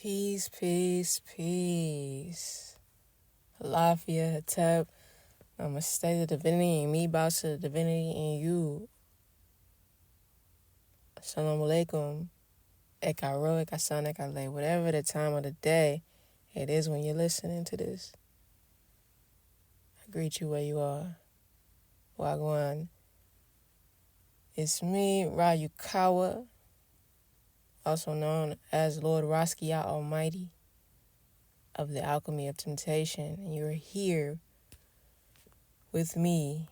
Peace, peace, peace. Lafia, Hatep. Namaste, the divinity in me, bow to the divinity in you. Assalamu alaikum. Ekaro, ekasan, ekale. Whatever the time of the day it is when you're listening to this, I greet you where you are. Wagwan. It's me, Rayukawa, also known as Lord Raskia Almighty of the Alchemy of Temptation. And you're here with me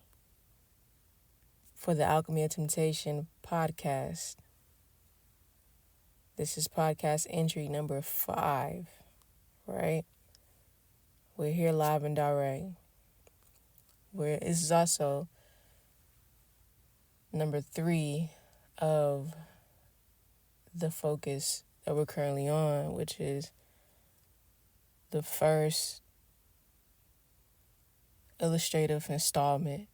for the Alchemy of Temptation podcast. This is podcast entry number 5, right? We're here live and direct. This is also number 3 of the focus that we're currently on, which is the first illustrative installment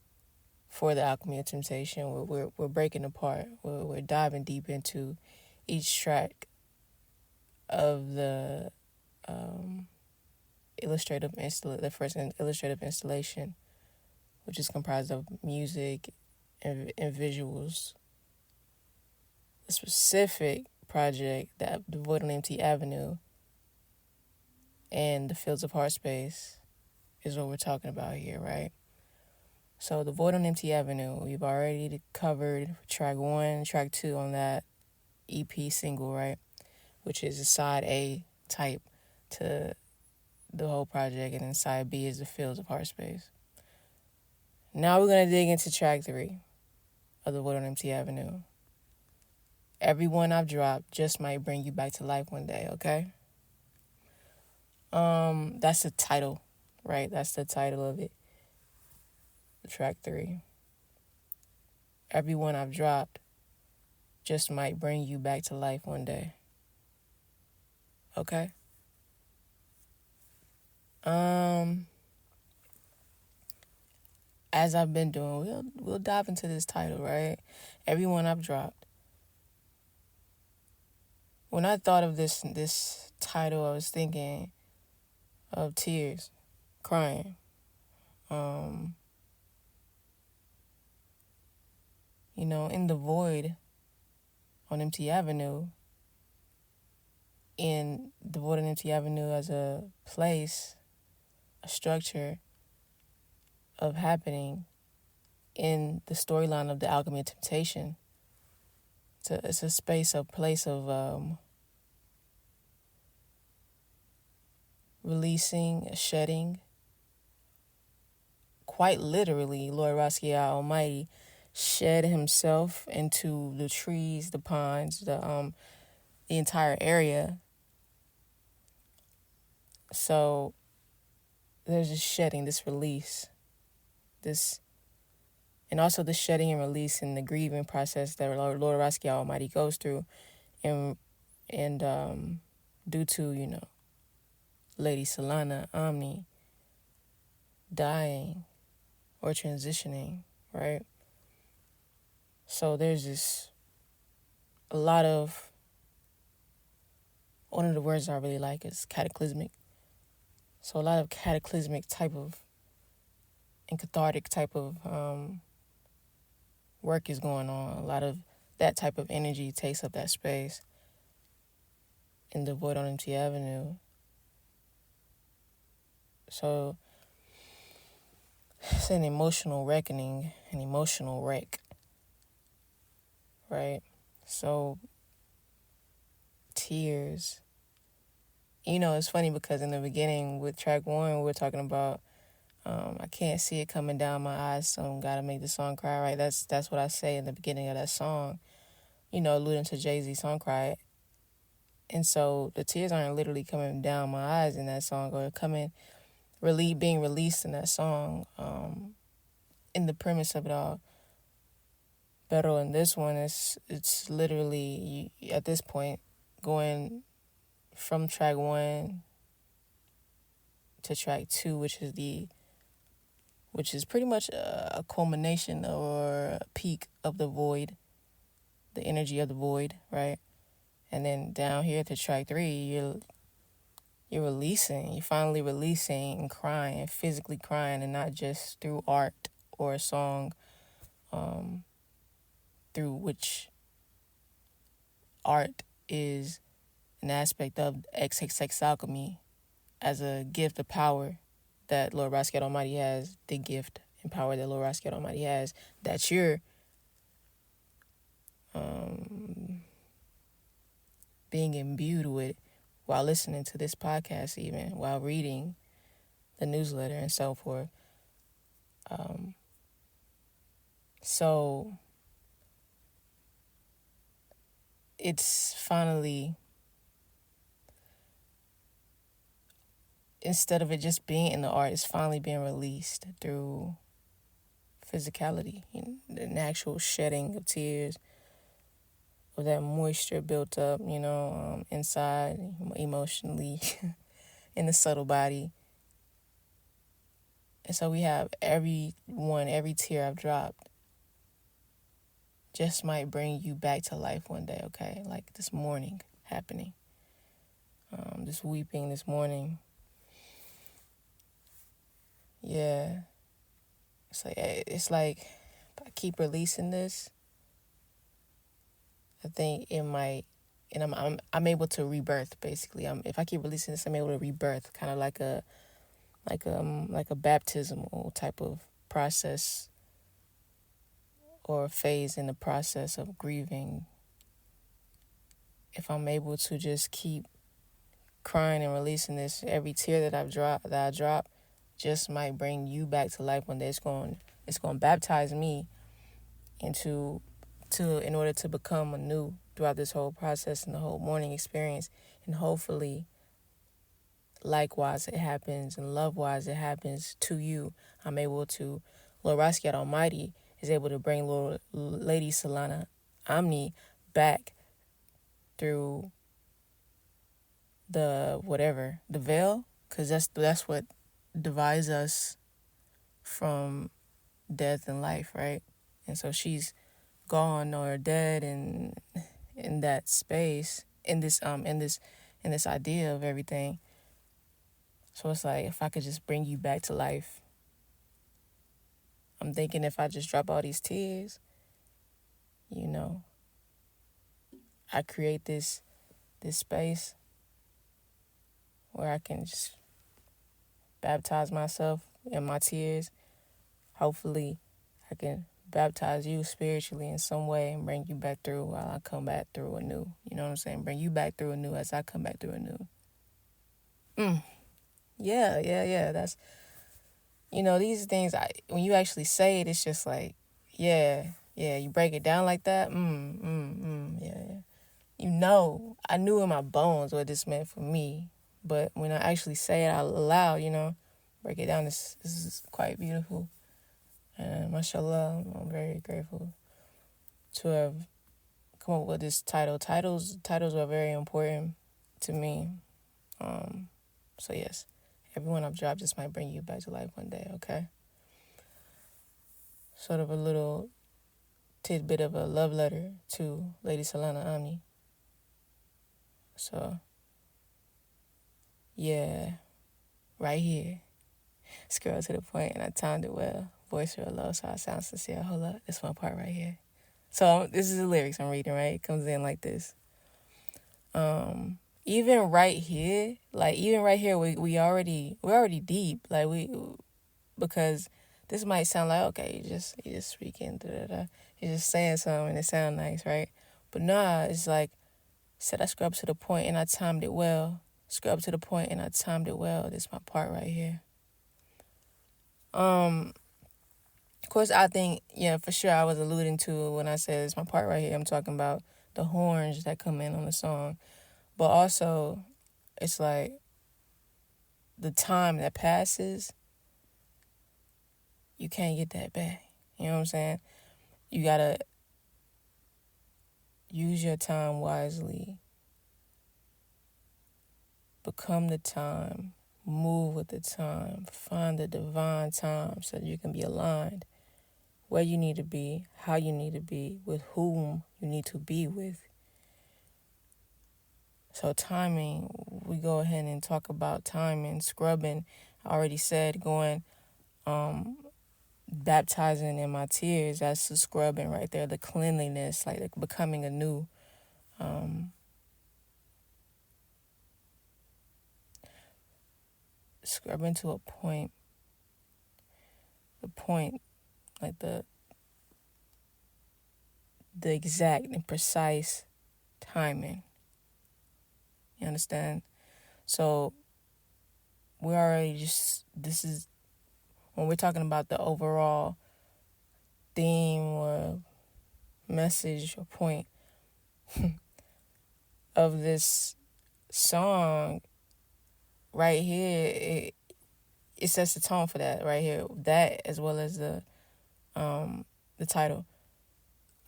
for the Alchemy of Temptation. We're breaking apart. We're diving deep into each track of the first illustrative installation, which is comprised of music and visuals. The specific project, the Void on Empty Avenue and the Fields of Heart Space, is what we're talking about here, right? So the Void on Empty Avenue, we've already covered track 1, track 2 on that EP single, right? Which is a side A type to the whole project, and then side B is the Fields of Heart Space. Now we're going to dig into track 3 of the Void on Empty Avenue. Everyone I've dropped just might bring you back to life one day, okay? That's the title, right? That's the title of it. Track 3. Everyone I've dropped just might bring you back to life one day. Okay? As I've been doing, we'll dive into this title, right? Everyone I've dropped. When I thought of this title, I was thinking of tears, crying. In the void on Empty Avenue, in the Void on Empty Avenue as a place, a structure of happening in the storyline of the Alchemy of Temptation. It's a space, a place of releasing, shedding. Quite literally, Lord Raskia Almighty shed himself into the trees, the pines, the entire area. So there's this shedding, this release, and also the shedding and release and the grieving process that Lord Raskia Almighty goes through, and due to Lady Solana Omni dying or transitioning, right? So there's one of the words I really like is cataclysmic. So a lot of cataclysmic type of and cathartic type of work is going on. A lot of that type of energy takes up that space in the Void on Empty Avenue. So it's an emotional reckoning, an emotional wreck, right? So tears. It's funny because in the beginning with track 1, we were talking about I can't see it coming down my eyes, so gotta make the song cry, right? That's what I say in the beginning of that song, alluding to Jay-Z's song Cry. And so the tears aren't literally coming down my eyes in that song, or being released in that song, in the premise of it all. But in this one, it's literally, at this point, going from track 1 to track 2, which is pretty much a culmination or a peak of the void, the energy of the void, right? And then down here to track 3, you're you're releasing. You're finally releasing and crying, physically crying, and not just through art or a song, through which art is an aspect of XXX alchemy as a gift of power that Lord Rascal Almighty has, the gift and power that Lord Rascal Almighty has, that you're being imbued with while listening to this podcast, even while reading the newsletter and so forth. So it's finally, instead of it just being in the art, it's finally being released through physicality, the actual shedding of tears, of that moisture built up, inside, emotionally, in the subtle body. And so we have every tear I've dropped just might bring you back to life one day, okay? Like this morning happening. This weeping this morning. Yeah. It's like if I keep releasing this, I think it might, and I'm able to rebirth basically. If I keep releasing this, I'm able to rebirth, kind of like a baptismal type of process or phase in the process of grieving. If I'm able to just keep crying and releasing this, every tear that I drop just might bring you back to life one day. It's going to baptize me in order to become anew throughout this whole process and the whole mourning experience. And hopefully, likewise it happens, and love-wise it happens to you. I'm able to, Lord Rascal Almighty is able to bring Lady Solana Omni back through the veil, because that's what divides us from death and life, right? And so she's gone or dead in that space, in this idea of everything. So it's like, if I could just bring you back to life, I'm thinking if I just drop all these tears, I create this space where I can just baptize myself in my tears. Hopefully, I can baptize you spiritually in some way and bring you back through while I come back through anew. You know what I'm saying? Bring you back through anew as I come back through anew. Yeah. That's, these things, when you actually say it, it's just like, yeah, you break it down like that. Yeah. I knew in my bones what this meant for me. But when I actually say it out loud, break it down, this is quite beautiful. And mashallah, I'm very grateful to have come up with this title. Titles are very important to me. So yes, everyone I've dropped just might bring you back to life one day, okay? Sort of a little tidbit of a love letter to Lady Solana Omni. So, yeah, right here. Scroll to the point, and I timed it well. Voice real low, so I sound sincere. Hold up, this one part right here. So this is the lyrics I'm reading, right? It comes in like this. Even right here, we're already deep. Because this might sound like, okay, you just speaking, you're just saying something and it sound nice, right? But nah, it's like, said I scrubbed to the point and I timed it well. Scrubbed to the point and I timed it well. This is my part right here. Of course, I think, for sure I was alluding to when I said it's my part right here. I'm talking about the horns that come in on the song. But also, it's like the time that passes, you can't get that back. You know what I'm saying? You gotta use your time wisely. Become the time. Move with the time. Find the divine time so that you can be aligned where you need to be, how you need to be, with whom you need to be with. So timing, we go ahead and talk about timing, scrubbing. I already said going, baptizing in my tears. That's the scrubbing right there, the cleanliness, like becoming anew. Scrubbing to a point, like the exact and precise timing. You understand? So we're already this is when we're talking about the overall theme or message or point of this song right here. It sets the tone for that right here. That as well as the title.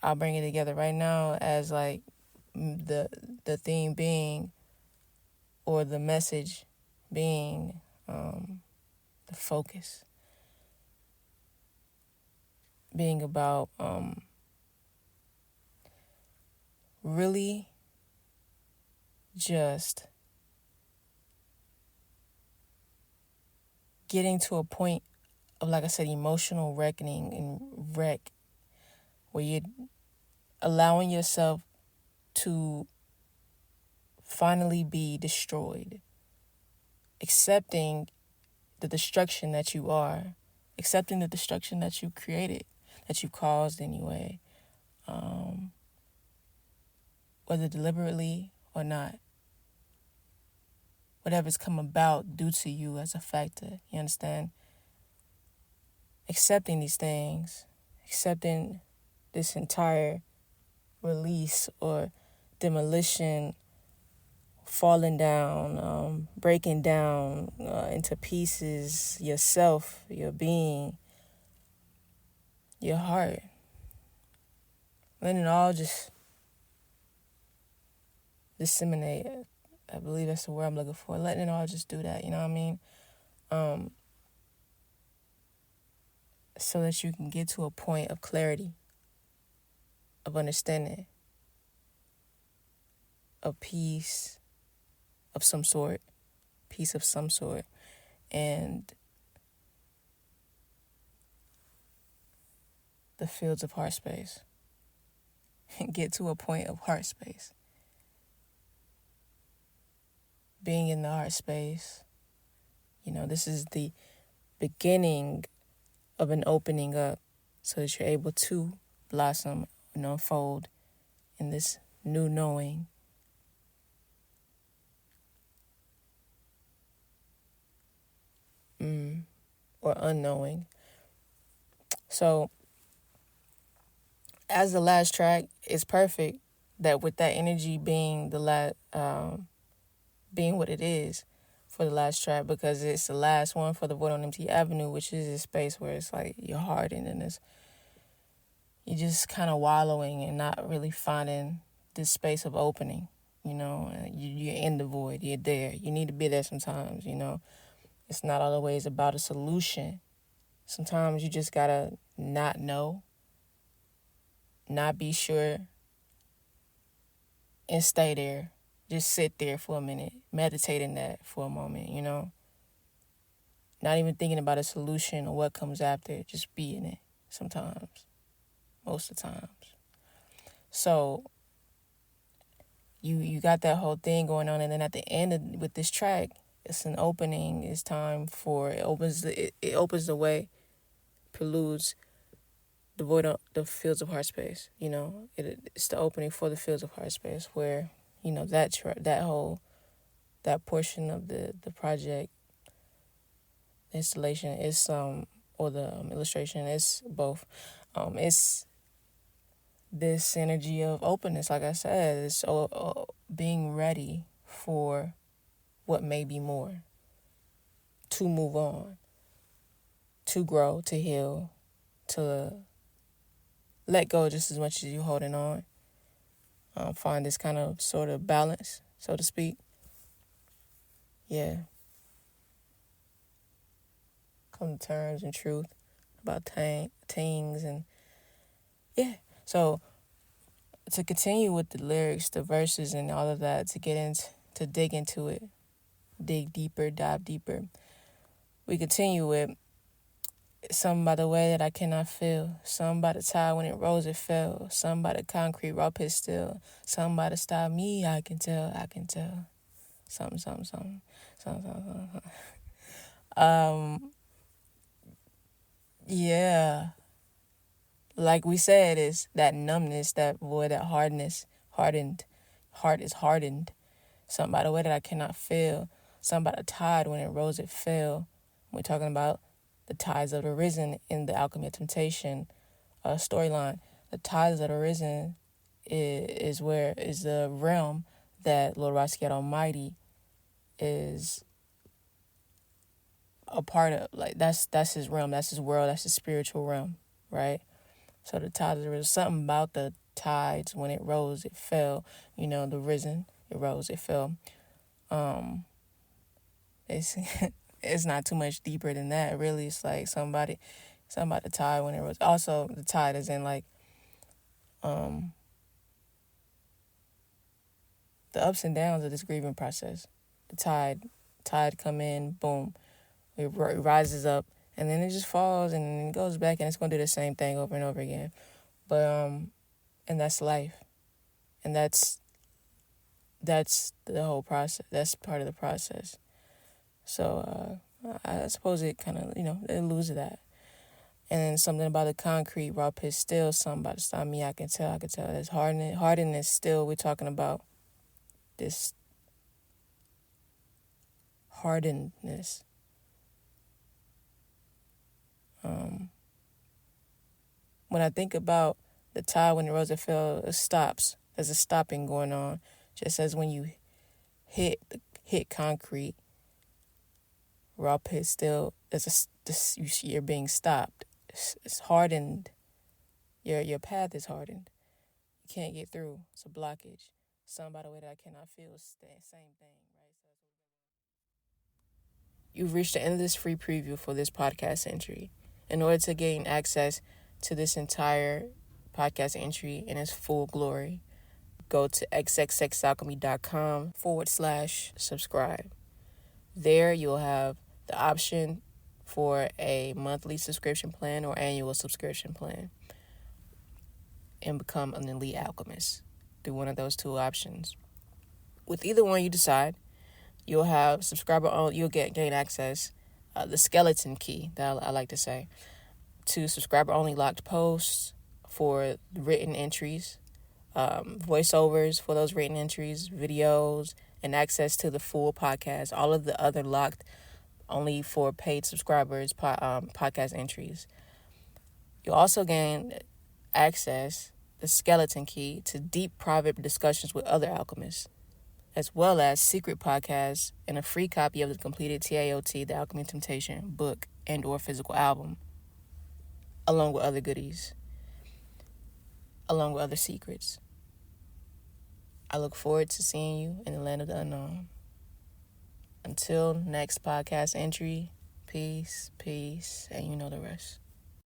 I'll bring it together right now as like the theme being, or the message being, the focus being about really just getting to a point of, like I said, emotional reckoning and wreck, where you're allowing yourself to finally be destroyed, accepting the destruction that you are, accepting the destruction that you created, that you caused anyway, whether deliberately or not. Whatever's come about due to you as a factor, you understand? Accepting these things, accepting this entire release or demolition, falling down, breaking down into pieces, yourself, your being, your heart. Letting it all just disseminate. I believe that's the word I'm looking for. Letting it all just do that, you know what I mean? So that you can get to a point of clarity, of understanding, of peace of some sort, and the fields of heart space. Get to a point of heart space. Being in the heart space, this is the beginning of an opening up, so that you're able to blossom and unfold in this new knowing. Or unknowing. So, as the last track, it's perfect that with that energy being being what it is for the last track, because it's the last one for the Void on Empty Avenue, which is a space where it's like you're hardened and you're just kind of wallowing and not really finding this space of opening. You're in the void. You're there. You need to be there sometimes. It's not always about a solution. Sometimes you just gotta not know, not be sure, and stay there. Just sit there for a minute, meditate in that for a moment, Not even thinking about a solution or what comes after, just be in it sometimes, most of the times. So you got that whole thing going on, and then at the end with this track, it's an opening. It's time for it opens the way, preludes the void of the fields of heart space. It's the opening for the fields of heart space, where that portion of the project installation is or the illustration is both. It's this energy of openness, like I said. It's being ready for what may be more, to move on, to grow, to heal, to let go just as much as you're holding on. Find this kind of sort of balance, so to speak. Yeah. Come to terms and truth about things, and yeah. So to continue with the lyrics, the verses, and all of that, to dig into it, dig deeper, dive deeper. We continue with something by the way that I cannot feel, something by the tide when it rose it fell, something by the concrete raw pit still, something by the style me I can tell, something, something, something, something, something, something. Yeah, like we said, it's that numbness, that void, that hardness, hardened, heart is hardened. Something by the way that I cannot feel, something by the tide when it rose it fell. We're talking about the tides that are risen in the Alchemy of Temptation storyline. The tides that are risen is the realm that Lord Rasquiat Almighty is a part of. Like that's his realm, that's his world, that's his spiritual realm, right? So the tides, there was something about the tides when it rose, it fell. The risen, it rose, it fell. It's it's not too much deeper than that, really. It's like something about the tide when it rose. Also, the tide is in like the ups and downs of this grieving process. The tide come in, boom, it rises up, and then it just falls, and then it goes back, and it's gonna do the same thing over and over again. But and that's life, and that's the whole process. That's part of the process. So I suppose it kind of it loses that. And then something about the concrete raw pit still, something about the style me I can tell. There's hardness still. We're talking about this hardenedness. When I think about the tide when the rose fell, it stops. There's a stopping going on, just as when you hit concrete. Raw pit still. You're being stopped. It's hardened. Your path is hardened. You can't get through. It's a blockage. Something by the way that I cannot feel. It's the same thing, right? You've reached the end of this free preview for this podcast entry. In order to gain access to this entire podcast entry in its full glory, go to xxxalchemy.com/subscribe. There you'll have the option for a monthly subscription plan or annual subscription plan and become an elite alchemist through one of those two options. With either one you decide, you'll have you'll gain access, the skeleton key that I like to say, to subscriber only locked posts for written entries, voiceovers for those written entries, videos, and access to the full podcast. All of the other locked only for paid subscribers podcast entries. You'll also gain access, the skeleton key, to deep private discussions with other alchemists, as well as secret podcasts and a free copy of the completed TAOT, The Alchemy of Temptation book and or physical album, along with other goodies, along with other secrets. I look forward to seeing you in the land of the unknown. Until next podcast entry, peace, and you know the rest.